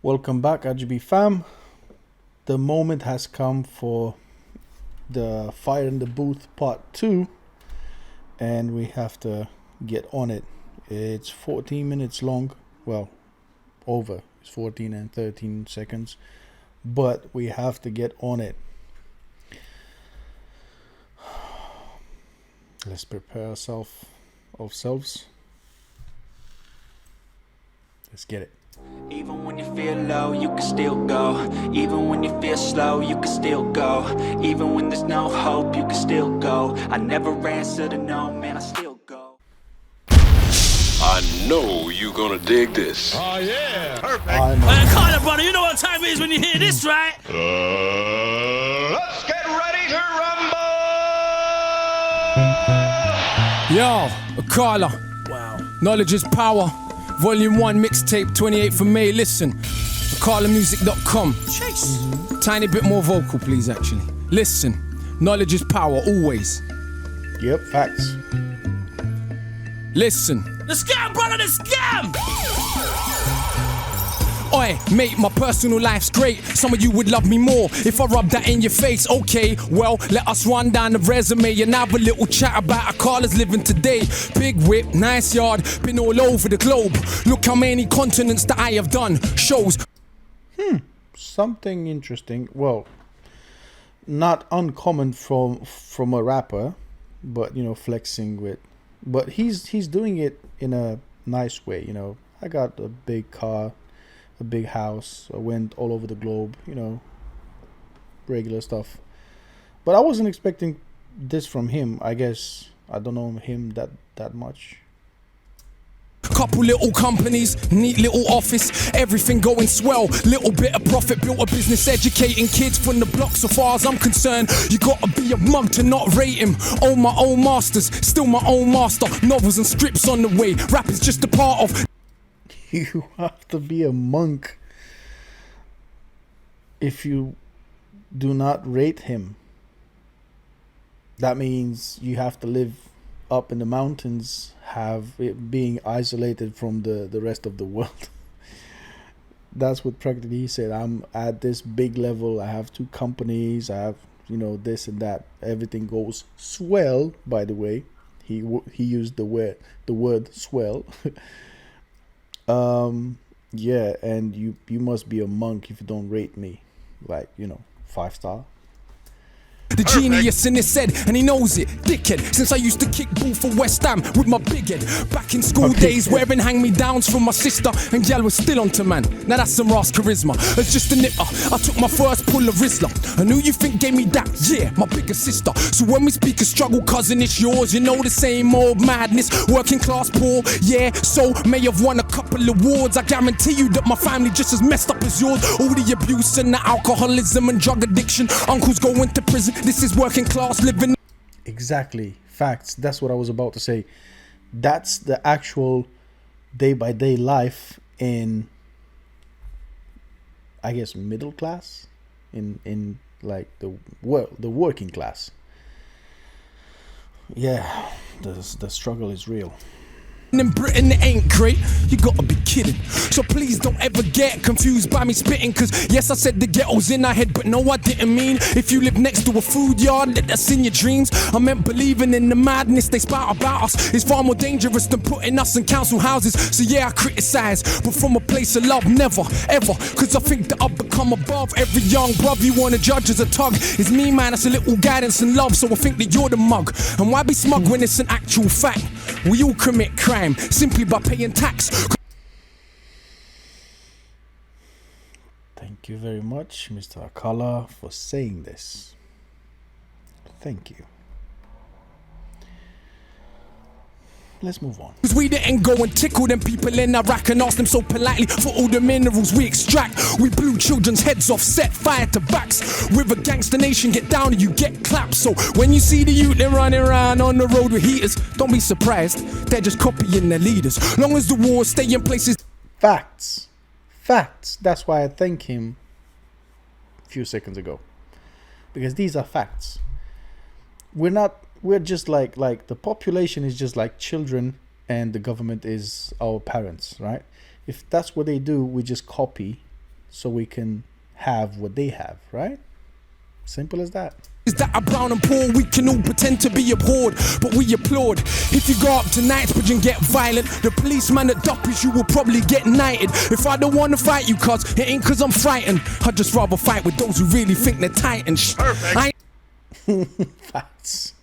Welcome back, RGB fam. The moment has come for the Fire in the Booth part 2, and we have to get on it. It's 14 minutes long. Well, over. It's 14 and 13 seconds, but we have to get on it. Let's prepare ourselves. Let's get it. Even when you feel low, you can still go. Even when you feel slow, you can still go. Even when there's no hope, you can still go. I never answer to no, man, I still go. I know you're gonna dig this. Oh yeah, perfect. AKALA, brother, you know what time it is when you hear this, right? Let's get ready to rumble. Yo, AKALA. Wow. Knowledge is power. Volume 1 mixtape, 28th of May. Listen, AKALAmusic.com. Chase. Tiny bit more vocal, please, actually. Listen, knowledge is power, always. Yep, facts. Listen. The scam, brother, the scam! Oi, mate, my personal life's great. Some of you would love me more if I rub that in your face. Okay, well, let us run down the resume and have a little chat about AKALA's living today. Big whip, nice yard, been all over the globe. Look how many continents that I have done. Shows. Something interesting. Well, not uncommon from a rapper, but you know, flexing with. But he's doing it in a nice way. You know, I got a big car, a big house. I went all over the globe. You know, regular stuff. But I wasn't expecting this from him. I guess I don't know him that much. Couple little companies, neat little office, everything going swell. Little bit of profit, built a business educating kids from the block. So far as I'm concerned, you gotta be a mug to not rate him. Own my own masters, still my own master. Novels and scripts on the way, rap is just a part of. You have to be a monk if you do not rate him. That means you have to live up in the mountains, have it being isolated from the rest of the world. That's what practically he said. I'm at this big level. I have 2 companies. I have, you know, this and that. Everything goes swell. By the way, he used the word swell. Yeah, and you must be a monk if you don't rate me, like, you know, 5-star. The genius in his head, and he knows it, dickhead. Since I used to kick ball for West Ham with my big head. Back in school days, wearing hand-me-downs from my sister, and gal was still onto man. Now that's some Ross charisma. As just a nipper, I took my first pull of Rizla. And who you think gave me that? Yeah, my bigger sister. So when we speak of struggle, cousin, it's yours. You know the same old madness. Working class poor, yeah. So may have won a couple awards. I guarantee you that my family just as messed up as yours. All the abuse and the alcoholism and drug addiction. Uncles going to prison. This is working class living. Exactly. Facts. That's what I was about to say. That's the actual day-by-day life in, I guess, middle class, in like the working class. Yeah, the struggle is real. In Britain it ain't great, you gotta be kidding. So please don't ever get confused by me spitting. Cause yes, I said the ghetto's in our head, but no, I didn't mean if you live next to a food yard, let that's in your dreams. I meant believing in the madness they spout about us is far more dangerous than putting us in council houses. So yeah, I criticize, but from a place of love, never, ever. Cause I think that I've become above every young bruv you wanna judge as a tug. It's me, man, it's a little guidance and love. So I think that you're the mug. And why be smug when it's an actual fact? We all commit crime simply by paying tax. Thank you very much, Mr. AKALA, for saying this. Thank you. Let's move on. Cause we didn't go and tickle them people in Iraq and ask them so politely for all the minerals we extract. We blew children's heads off, set fire to backs. With a gangster nation, get down and you get clapped. So when you see the youth them running around on the road with heaters, don't be surprised, they're just copying their leaders. Long as the wars stay in places. Facts. Facts. That's why I thank him a few seconds ago. Because these are facts. We're just like the population is just like children and the government is our parents, right? If that's what they do, we just copy so we can have what they have, right? Simple as that. Is that are brown and poor, we can all pretend to be abhorred, but we applaud. If you go up to Knightsbridge and get violent, the policeman at Duppy's, you will probably get knighted. If I don't want to fight you, cuz it ain't cuz I'm frightened. I'd just rather fight with those who really think they're titans. Perfect. Facts.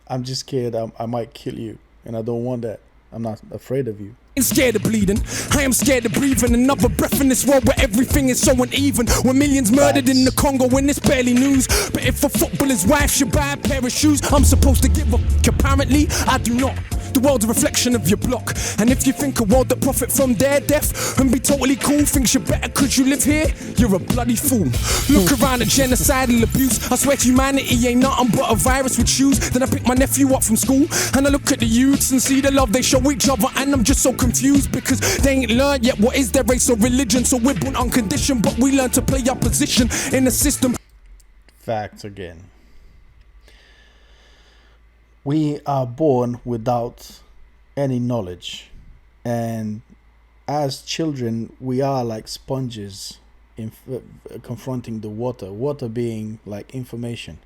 I'm just scared I might kill you, and I don't want that. I'm not afraid of you. ain't scared of bleeding. I am scared of breathing another breath in this world where everything is so uneven. When millions murdered in the Congo when it's barely news. But if a footballer's wife should buy a pair of shoes, I'm supposed to give a f***. Apparently, I do not. The world's a reflection of your block. And if you think a world that profit from their death and be totally cool, thinks you're better cause you live here, you're a bloody fool. Look around at genocidal abuse. I swear humanity ain't nothing but a virus with shoes. Then I pick my nephew up from school and I look at the youths and see the love they show each other, and I'm just so confused because they ain't learned yet what is their race or religion. So we're born unconditioned, but we learn to play our position in the system. Facts again. We are born without any knowledge, and as children we are like sponges in confronting the water being like information.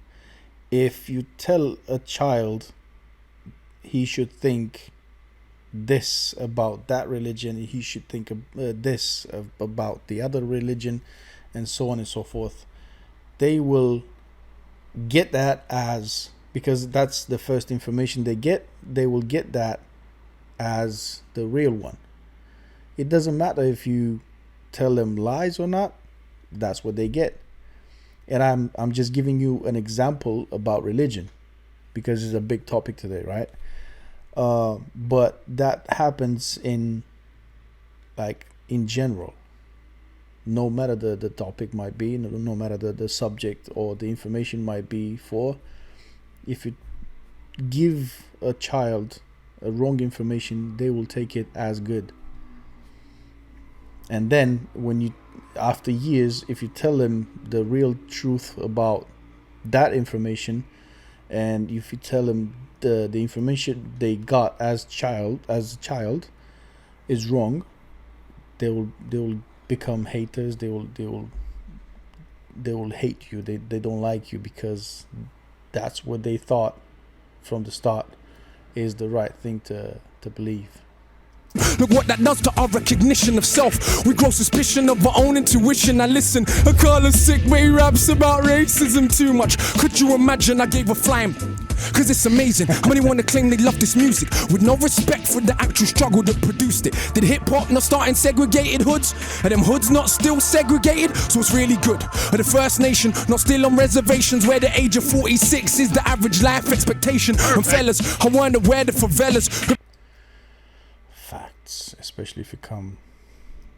If you tell a child he should think this about that religion, he should think this about the other religion, and so on and so forth, they will get that as, because that's the first information they get, they will get that as the real one. It doesn't matter if you tell them lies or not, that's what they get. And I'm just giving you an example about religion because it's a big topic today, right? But that happens in general. No matter the topic might be, no matter the subject or the information might be for, if you give a child a wrong information, they will take it as good. And then when you, after years, if you tell them the real truth about that information, and if you tell them the information they got as a child is wrong, they will become haters. They will hate you. They don't like you because that's what they thought from the start is the right thing to believe. Look what that does to our recognition of self. We grow suspicion of our own intuition. Now listen, AKALA sick, but he raps about racism too much. Could you imagine I gave a flying? Cause it's amazing how many wanna claim they love this music with no respect for the actual struggle that produced it. Did hip-hop not start in segregated hoods? Are them hoods not still segregated? So it's really good. Are the First Nation not still on reservations where the age of 46 is the average life expectation? And fellas, I wonder where the favelas. Facts, especially if you come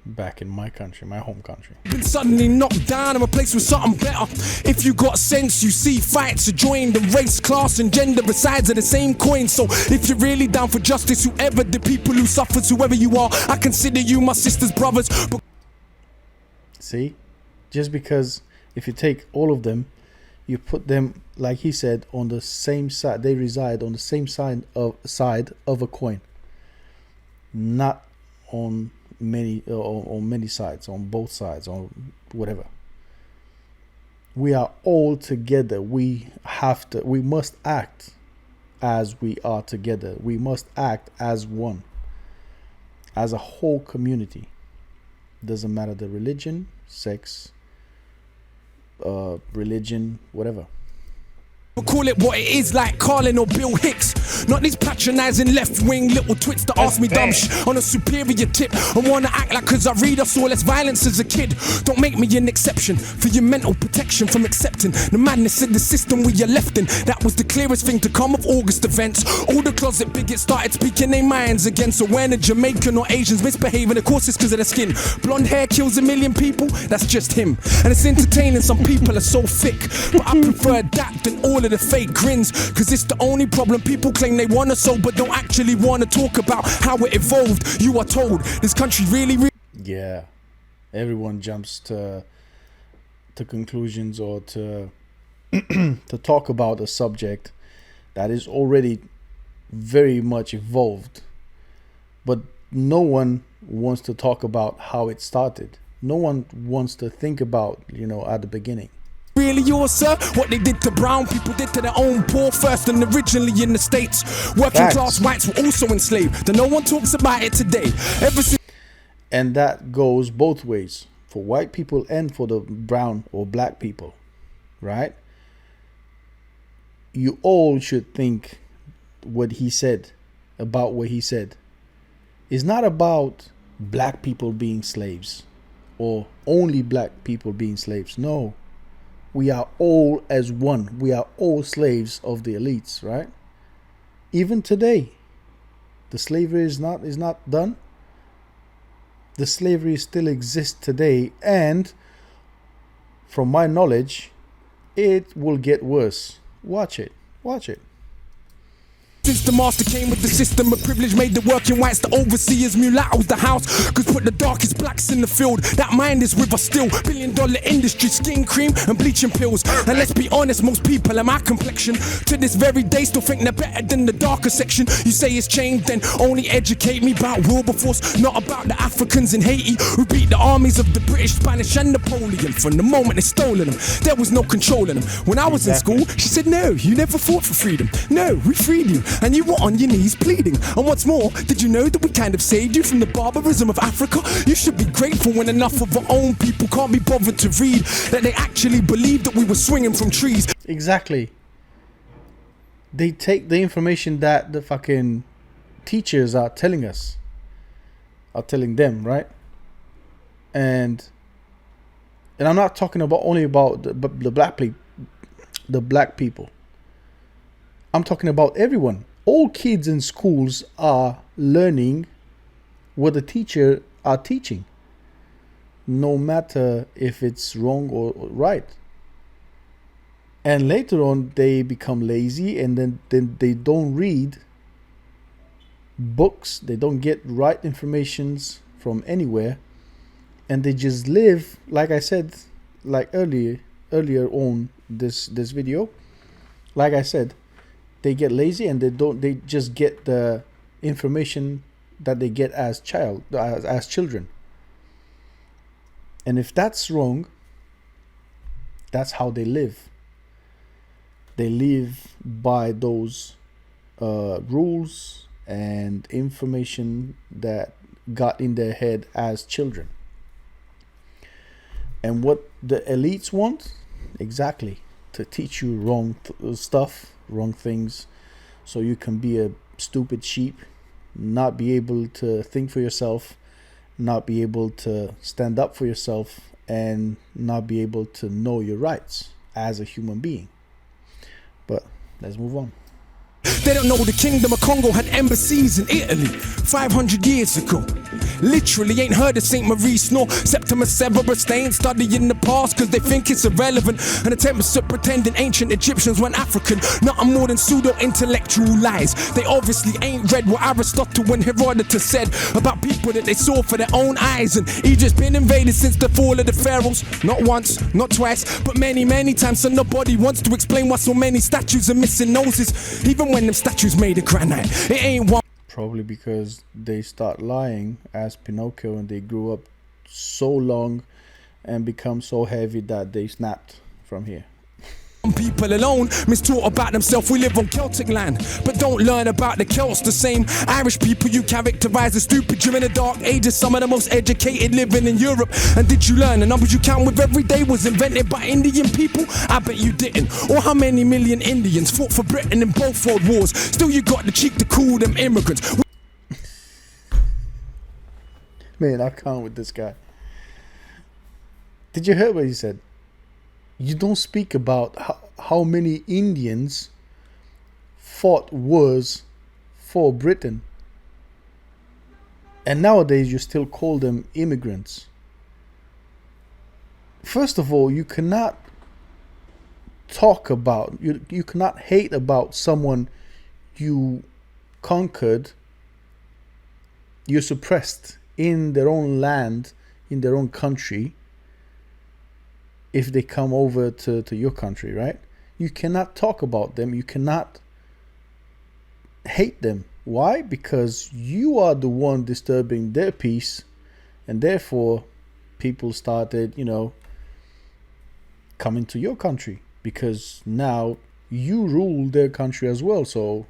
back in my country, my home country. Been suddenly knocked down and replaced with something better. If you got sense, you see fights are joined, and race, class and gender are sides of the same coin. So if you're really down for justice, whoever the people who suffers, whoever you are, I consider you my sisters, brothers. But see, just because if you take all of them, you put them, like he said, on the same side, they reside on the same side of a coin, not on many sides, on both sides, on whatever. We are all together. We must act as we are together. We must act as one, as a whole community. Doesn't matter the religion, sex, religion, whatever. call it what it is, like Carlin or Bill Hicks. Not these patronizing left-wing little twits that ask me dumb shit on a superior tip and wanna act like cause I read I saw less violence as a kid. Don't make me an exception for your mental protection from accepting the madness in the system we are left in. That was the clearest thing to come of August events. All the closet bigots started speaking their minds again. So when a Jamaican or Asians misbehaving, of course it's cause of their skin. Blonde hair kills a million people, that's just him. And it's entertaining, some people are so thick, but I prefer that than all of the fake grins. Cause it's the only problem, people claim they wanna solve but don't actually wanna talk about how it evolved. You are told this country really yeah, everyone jumps to conclusions or to to talk about a subject that is already very much evolved, but no one wants to talk about how it started. No one wants to think about, at the beginning. Really yours, sir? What they did to brown people did to their own poor first and originally in the States. Working Facts. class whites were also enslaved. And no one talks about it today. Ever since And that goes both ways, for white people and for the brown or black people, right? You all should think what he said, about what he said. It's not about black people being slaves or only black people being slaves. No. We are all as one. We are all slaves of the elites, right? Even today, the slavery is not done. The slavery still exists today, and from my knowledge, it will get worse. Watch it. Watch it. Since the master came with the system of privilege, made the working whites the overseers, mulattoes the house. Cause put the darkest blacks in the field. That mind is with us still. $billion industry, skin cream and bleaching pills. And let's be honest, most people in my complexion to this very day still think they're better than the darker section. You say it's changed, then only educate me about Wilberforce, not about the Africans in Haiti who beat the armies of the British, Spanish and Napoleon. From the moment they stolen them, there was no controlling them. When I was in school, she said, no, you never fought for freedom. No, we freed you. And you were on your knees pleading. And what's more, did you know that we kind of saved you from the barbarism of Africa? You should be grateful when enough of our own people can't be bothered to read that they actually believed that we were swinging from trees. Exactly. They take the information that the fucking teachers are telling us, are telling them, right? And I'm not talking about only about the black people. I'm talking about everyone. All kids in schools are learning what the teacher are teaching, no matter if it's wrong or right. And later on, they become lazy, and then they don't read books. They don't get right informations from anywhere, and they just live, like I said, like earlier on this video. Like I said, they get lazy and they just get the information that they get as children. And if that's wrong, that's how they live. They live by those rules and information that got in their head as children. And what the elites want, exactly, to teach you wrong stuff, wrong things, so you can be a stupid sheep, not be able to think for yourself, not be able to stand up for yourself, and not be able to know your rights as a human being. But let's move on. They don't know the Kingdom of Congo had embassies in Italy 500 years ago. Literally ain't heard of St. Maurice nor Septimus Severus. They ain't studying the past cause they think it's irrelevant. And attempts at pretending ancient Egyptians weren't African. Nothing more than pseudo-intellectual lies. They obviously ain't read what Aristotle and Herodotus said about people that they saw for their own eyes. And Egypt's been invaded since the fall of the pharaohs. Not once, not twice, but many, many times. And nobody wants to explain why so many statues are missing noses. Even when them statues made of granite, it ain't one. Probably because they start lying as Pinocchio and they grew up so long and become so heavy that they snapped from here. People alone mistaught about themselves. We live on Celtic land, but don't learn about the Celts. The same Irish people you characterize as stupid during the dark ages. Some of the most educated living in Europe. And did you learn the numbers you count with every day was invented by Indian people? I bet you didn't. Or how many million Indians fought for Britain in both world wars? Still you got the cheek to call them immigrants. Man, I can't with this guy. Did you hear what he said? You don't speak about how many Indians fought wars for Britain. And nowadays you still call them immigrants. First of all, you cannot talk about, you cannot hate about someone you conquered, you suppressed in their own land, in their own country, if they come over to your country, right? You cannot talk about them. You cannot hate them. Why? Because you are the one disturbing their peace, and therefore people started, coming to your country because now you rule their country as well, so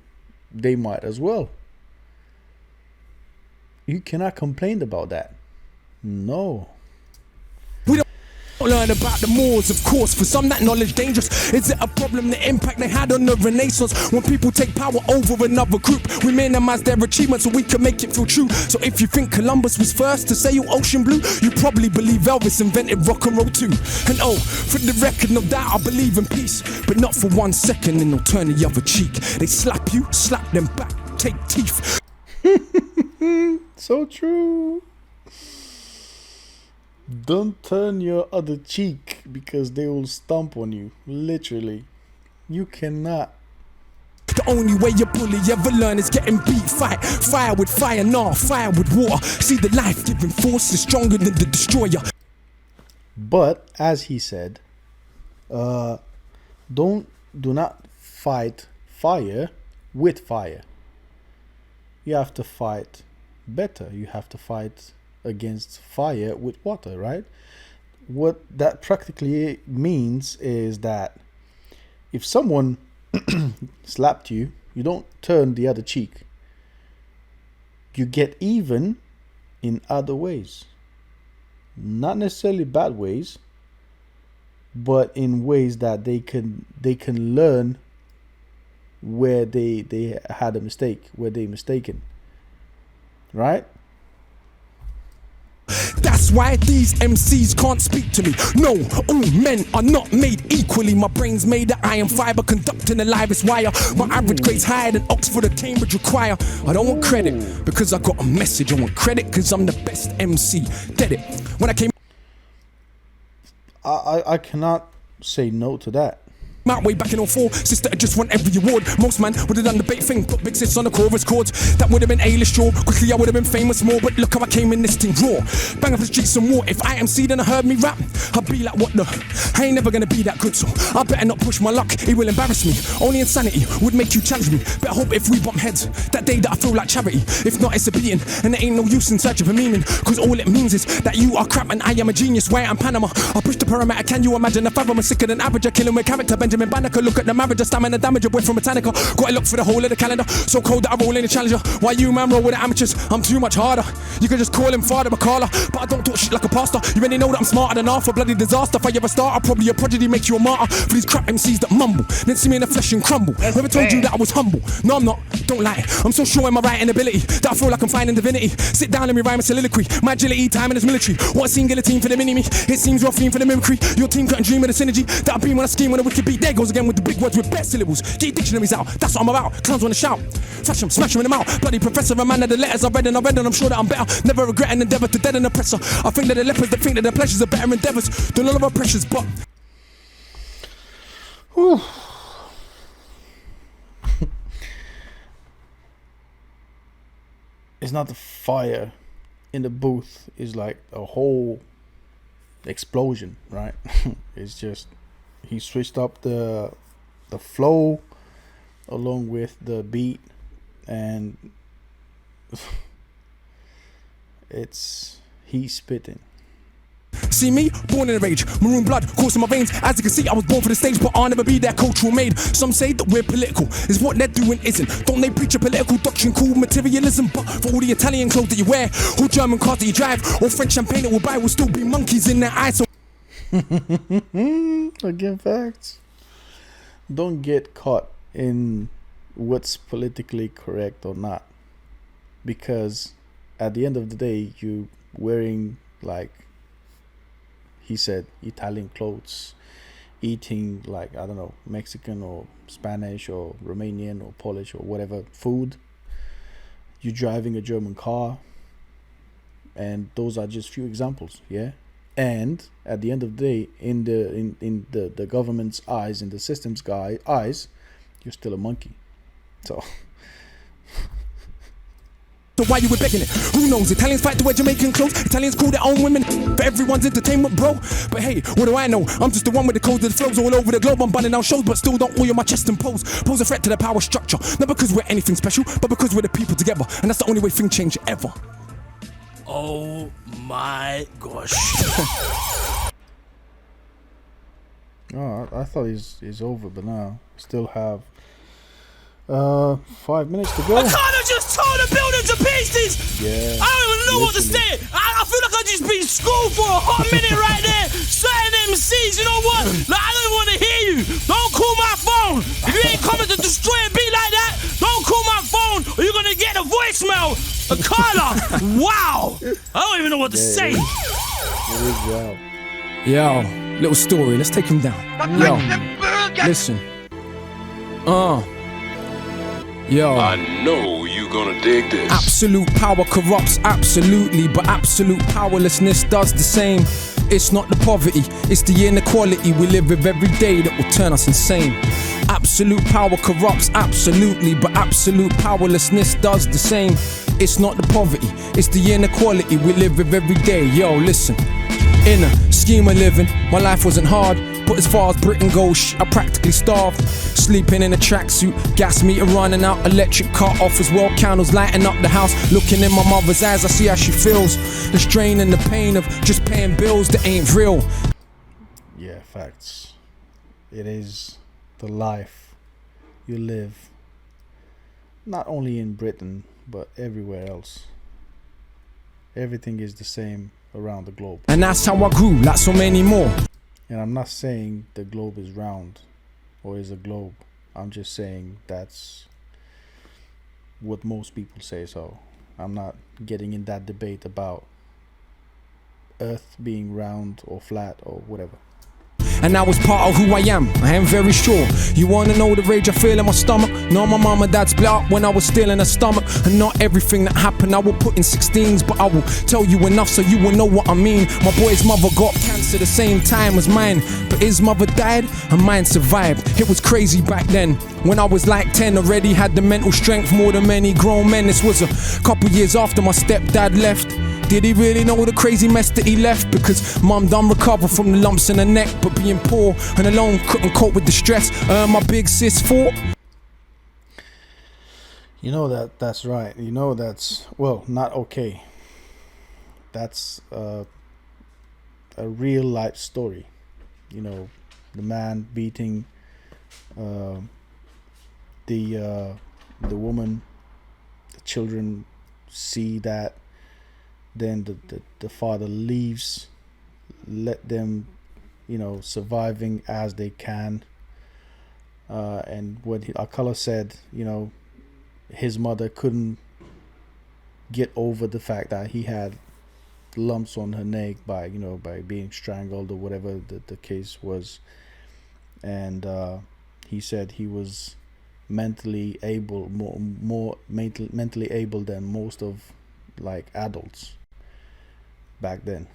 they might as well. You cannot complain about that. No. Learn about the Moors, of course. For some, that knowledge dangerous. Is it a problem, the impact they had on the Renaissance? When people take power over another group, we minimize their achievements so we can make it feel true. So if you think Columbus was first to sail ocean blue, you probably believe Elvis invented rock and roll too. And oh, for the record, no doubt I believe in peace, but not for 1 second, and they'll turn the other cheek. They slap you, slap them back, take teeth. So true. Don't turn your other cheek because they will stomp on you. Literally. You cannot. The only way a bully ever learn is getting beat. Fight fire with fire, nah, fire with water. See, the life-giving force is stronger than the destroyer. But as he said, do not fight fire with fire. You have to fight better. You have to fight against fire with water, right? What that practically means is that if someone slapped you, you don't turn the other cheek. You get even in other ways. Not necessarily bad ways, but in ways that they can learn where they had a mistake, where they mistaken. Right? That's why these MCs can't speak to me. No, all men are not made equally. My brain's made of iron fiber, conducting the livest wire. My average grade's higher than Oxford or Cambridge require. I don't want credit because I got a message. I want credit because I'm the best MC. Get it? When I came I cannot say no to that. out way back in 04, sister, I just won every award. Most man would have done the bait thing, put big sis on the chorus chords. That would have been A-list draw. Quickly I would have been famous more, but look how I came in this thing raw. Bang up the streets some more. If IMC then I heard me rap, I'd be like, what the? I ain't never gonna be that good, so I better not push my luck. It will embarrass me. Only insanity would make you challenge me. Better hope if we bump heads, that day that I feel like charity. If not, it's a beating, and there ain't no use in search of a meaning. Cause all it means is that you are crap and I am a genius. Why I'm Panama, I push the parameter. Can you imagine if I'm sicker than average? I killing with character. Benjamin Banneker, look at the marriage, stamina damage, a boy from Metallica. Got a look for the whole of the calendar. So cold that I roll in the challenger. Why you man roll with the amateurs? I'm too much harder. You can just call him Father AKALA, but I don't talk shit like a pastor. You already know that I'm smarter than half a bloody disaster. If I ever start, I'll probably a prodigy, make you a martyr. For these crap MCs that mumble, then see me in the flesh and crumble. Never told you that I was humble. No, I'm not. Don't lie. I'm so sure in my writing ability that I feel like I'm finding divinity. Sit down and me rhyme a soliloquy. My agility, time in this military. What a scene, guillotine for the mini-me. It seems you're a fiend for the mimicry. Your team couldn't dream of the synergy that I been when I scheme when a wicked beat. There goes again with the big words with best syllables. Get your dictionaries out. That's what I'm about. Clowns wanna shout. Flash them, smash them in the mouth. Bloody professor, a man of the letters I read and I'm sure that I'm better. Never regret an endeavor to dead an oppressor. I think that the lepers that think that their pleasures are better endeavors than all of our pressures, but Whew. It's not the fire in the booth, it's like a whole explosion, right? It's just he switched up the flow along with the beat, and he's spitting. see me, born in a rage, maroon blood coursing my veins. As you can see, I was born for the stage, but I'll never be their cultural maid. Some say that we're political, is what they're doing isn't. Don't they preach a political doctrine called materialism? But for all the Italian clothes that you wear, or German cars that you drive, or French champagne that we'll buy, will still be monkeys in their eyes. So Again, facts. Don't get caught in what's politically correct or not, because at the end of the day, you wearing, like he said, Italian clothes, eating like, I don't know, Mexican or Spanish or Romanian or Polish or whatever food. You're driving a German car, and those are just few examples, yeah. And at the end of the day, in the government's eyes, in the system's eyes, you're still a monkey. So why you were begging it? Who knows? Italians fight to wear Jamaican clothes. Italians call their own women for everyone's entertainment, bro. But hey, what do I know? I'm just the one with the codes that flows all over the globe. I'm bunning down shows, but still don't oil my chest and pose. Pose a threat to the power structure. Not because we're anything special, but because we're the people together. And that's the only way things change ever. Oh my gosh. Oh, I thought he's over, but no, still have 5 minutes to go. AKALA just tore the building to pieces. Yeah. I don't even know what to literally. say. I feel like I just been schooled for a hot minute right there. Certain MCs, you know what? Like, I don't want to hear you. Don't call my phone. If you ain't coming to destroy a beat like that, don't call my phone or you're gonna get a voicemail. AKALA, wow. I don't even know what to say. It is wild. Yo, little story, let's take him down. Yo, listen. Yo. I know you gonna dig this. Absolute power corrupts absolutely, but absolute powerlessness does the same. It's not the poverty, it's the inequality we live with every day that will turn us insane. Absolute power corrupts absolutely, but absolute powerlessness does the same. It's not the poverty, it's the inequality we live with every day. Yo, listen. In a scheme of living, my life wasn't hard, but as far as Britain goes, I practically starved. Sleeping in a tracksuit, gas meter running out, electric cut off as well, candles lighting up the house. Looking in my mother's eyes, I see how she feels. The strain and the pain of just paying bills that ain't real. Yeah, facts. It is the life you live, not only in Britain, but everywhere else. Everything is the same around the globe. And that's how I grew, like so many more. And I'm not saying the globe is round or is a globe. I'm just saying that's what most people say. So I'm not getting in that debate about Earth being round or flat or whatever. And that was part of who I am very sure. You wanna know the rage I feel in my stomach? No, my mom and dad split up when I was still in her stomach. And not everything that happened I will put in 16s, but I will tell you enough so you will know what I mean. My boy's mother got cancer the same time as mine, but his mother died and mine survived. It was crazy back then. When I was like 10, already had the mental strength more than many grown men. This was a couple years after my stepdad left. Did he really know the crazy mess that he left? Because mum done recover from the lumps in her neck, but being poor and alone couldn't cope with the stress. My big sis fought. You know that's right. You know that's, well, not okay. That's a real life story. You know, the man beating the woman. The children see that. Then the father leaves, let them, you know, surviving as they can. And what AKALA said, you know, his mother couldn't get over the fact that he had lumps on her neck by, you know, by being strangled or whatever the case was. And he said he was mentally able, more mentally able than most of like adults back then.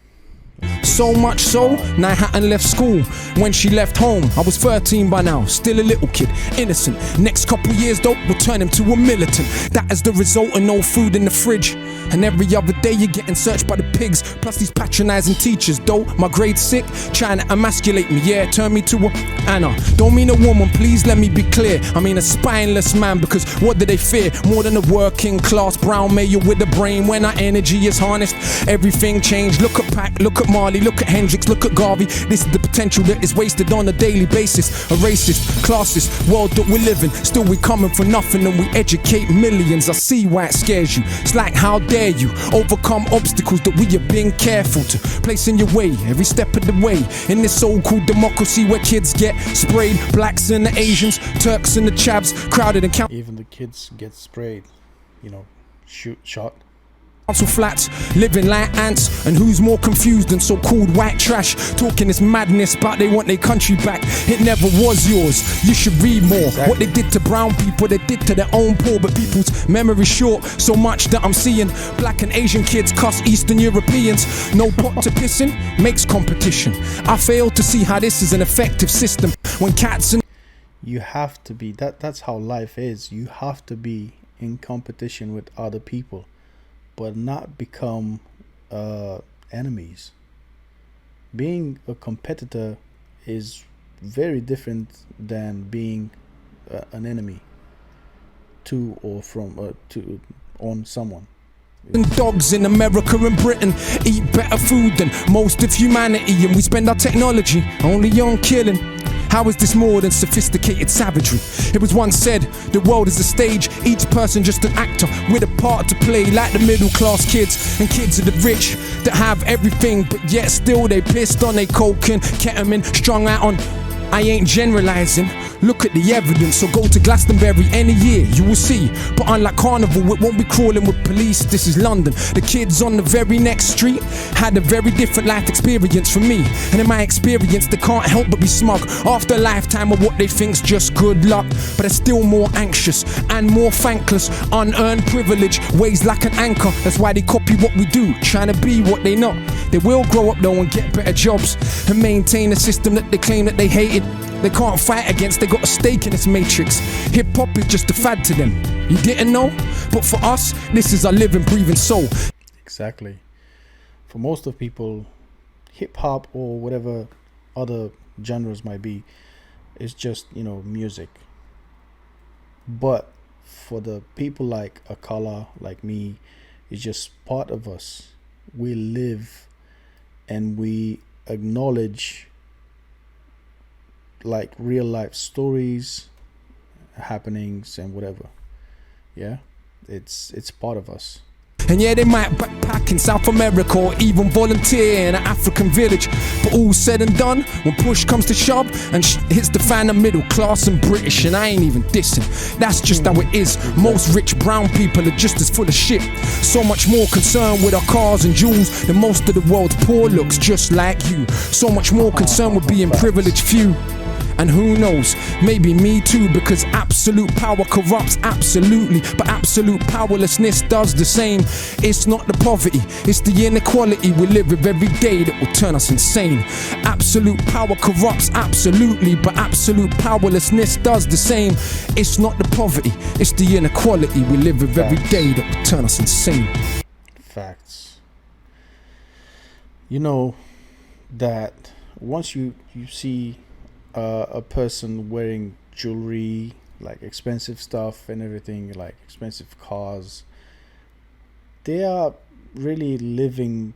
So much so, now I hadn't left school. When she left home, I was 13 by now, still a little kid, innocent. Next couple years though, will turn him to a militant. That is the result of no food in the fridge. And every other day you're getting searched by the pigs. Plus these patronizing teachers, though my grade's sick, trying to emasculate me, yeah, turn me to a Anna. Don't mean a woman, please let me be clear. I mean a spineless man, because what do they fear? More than a working class brown male with a brain. When our energy is harnessed, everything changed. Look at Pac, look at Marley, look at Hendrix, look at Garvey. This is the potential that is wasted on a daily basis. A racist, classist world that we live in. Still we coming for nothing and we educate millions. I see why it scares you. It's like, how dare you overcome obstacles that we have been careful to place in your way every step of the way. In this so-called democracy where kids get sprayed, blacks and the Asians, Turks and the Chavs, crowded and counted. Even the kids get sprayed, you know, shot. Council flats, living like ants, and who's more confused than so-called white trash? Talking this madness, but they want their country back. It never was yours. You should read more. Exactly. What they did to brown people, they did to their own poor. But people's memory short, so much that I'm seeing black and Asian kids cuss Eastern Europeans. No pot to piss in makes competition. I fail to see how this is an effective system when cats and You have to be that's how life is. You have to be in competition with other people, but not become enemies. Being a competitor is very different than being an enemy to or from to on someone. And dogs in America and Britain eat better food than most of humanity, and we spend our technology only on killing. How is this more than sophisticated savagery? It was once said, the world is a stage, each person just an actor with a part to play, like the middle class kids and kids of the rich that have everything, but yet still they pissed on they coke and ketamine, strung out on. I ain't generalizing, look at the evidence, so go to Glastonbury any year, you will see. But unlike Carnival, it won't be crawling with police, this is London. The kids on the very next street had a very different life experience from me. And in my experience, they can't help but be smug after a lifetime of what they think's just good luck. But they're still more anxious and more thankless. Unearned privilege weighs like an anchor, that's why they copy what we do, trying to be what they not. They will grow up though and get better jobs and maintain a system that they claim that they hated. They can't fight against, they got a stake in this matrix. Hip-hop is just a fad to them. You didn't know? But for us, this is our living, breathing soul. Exactly. For most of people, hip-hop or whatever other genres might be, is just, you know, music. But for the people like AKALA, like me, it's just part of us. We live and we acknowledge like real life stories, happenings and whatever. Yeah, it's part of us. And yeah, they might backpack in South America or even volunteer in an African village. But all said and done, when push comes to shove and hits the fan of middle class and British, and I ain't even dissing, that's just how it is. Most rich brown people are just as full of shit, so much more concerned with our cars and jewels than most of the world's poor looks just like you. So much more concerned with being privileged few. And who knows, maybe me too, because absolute power corrupts absolutely, but absolute powerlessness does the same. It's not the poverty, it's the inequality we live with every day that will turn us insane. Absolute power corrupts absolutely, but absolute powerlessness does the same. It's not the poverty, it's the inequality we live with every day that will turn us insane. Facts. You know that once you see a person wearing jewelry, like expensive stuff and everything, like expensive cars, they are really living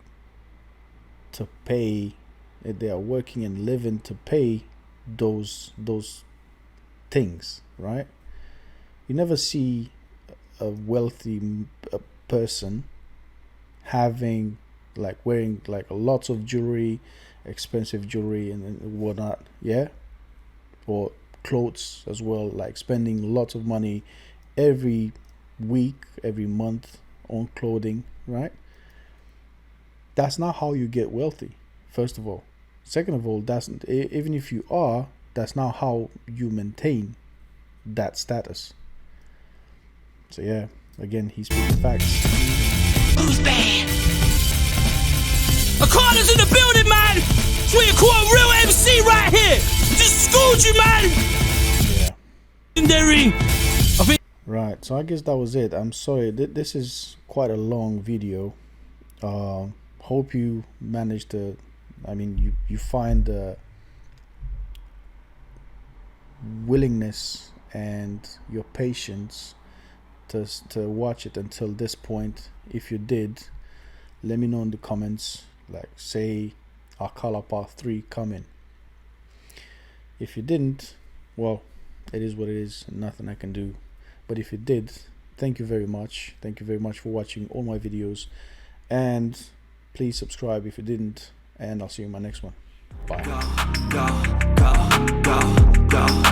to pay. They are working and living to pay those things, right? You never see a wealthy person having like wearing like lots of jewelry, expensive jewelry and whatnot, yeah, or clothes as well, like spending lots of money every week, every month on clothing, right? That's not how you get wealthy, first of all. Second of all, that's even if you are, that's not how you maintain that status. So yeah, again, he's speaking facts. Who's bad? AKALA's in the building, man! So you call a real MC right here! Just schooled you, man! Yeah. Right, so I guess that was it. I'm sorry, this is quite a long video. Hope you managed to, I mean, you find the willingness and your patience to watch it until this point. If you did, let me know in the comments, like say AKALA Part 3 coming. If you didn't, well, it is what it is, nothing I can do. But if you did, thank you very much. Thank you very much for watching all my videos, and please subscribe if you didn't, and I'll see you in my next one. Bye. Go, go, go, go, go.